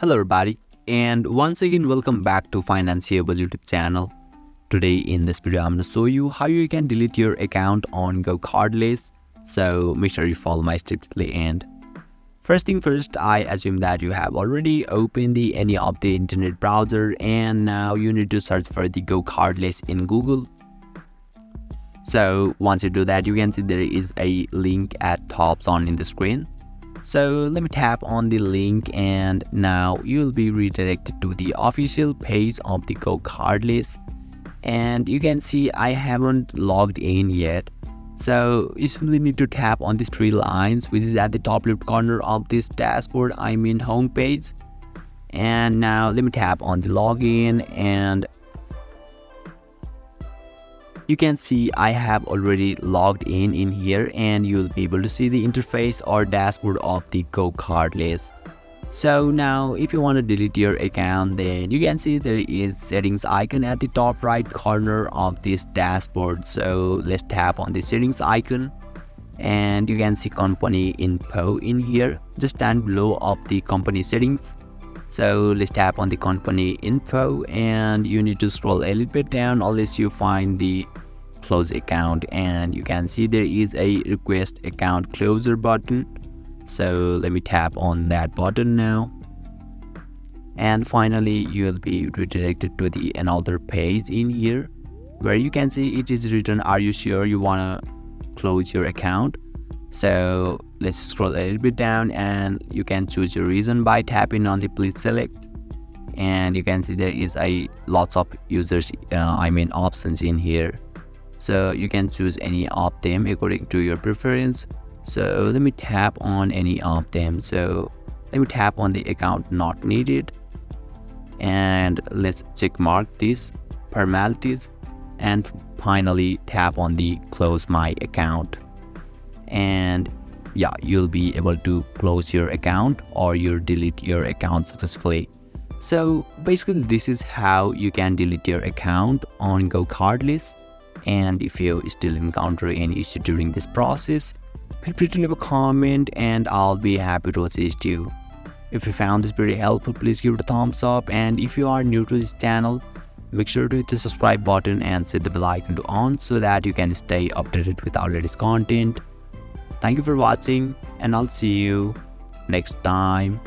Hello everybody, and once again welcome back to Financeable YouTube channel. Today in this video I'm going to show you how you can delete your account on GoCardless. So make sure you follow my steps till the end. First thing first, I assume that you have already opened any of the internet browser and now you need to search for the GoCardless in Google. So once you do that, you can see there is a link at top on in the screen. So let me tap on the link and now you'll be redirected to the official page of the GoCardless. And you can see I haven't logged in yet. So you simply need to tap on these three lines which is at the top left corner of this dashboard, home page. And now let me tap on the login and you can see I have already logged in here and you'll be able to see the interface or dashboard of the GoCardless. So now if you want to delete your account, then you can see there is settings icon at the top right corner of this dashboard. So let's tap on the settings icon and you can see company info in here just stand below of the company settings. So let's tap on the company info and you need to scroll a little bit down unless you find the close account, and you can see there is a request account closer button. So let me tap on that button now. And finally you'll be redirected to the another page in here where you can see it is written, are you sure you want to close your account? So let's scroll a little bit down and you can choose your reason by tapping on the please select, and you can see there is a lots of users options in here. So you can choose any of them according to your preference. So let me tap on any of them. So let me tap on the account not needed and let's check mark these formalities and finally tap on the close my account. And yeah, you'll be able to close your account or you delete your account successfully. So basically this is how you can delete your account on GoCardless. And if you still encounter any issue during this process, feel free to leave a comment and I'll be happy to assist you. If you found this very helpful, please give it a thumbs up, and if you are new to this channel, make sure to hit the subscribe button and set the bell icon to on so that you can stay updated with our latest content. Thank you for watching and I'll see you next time.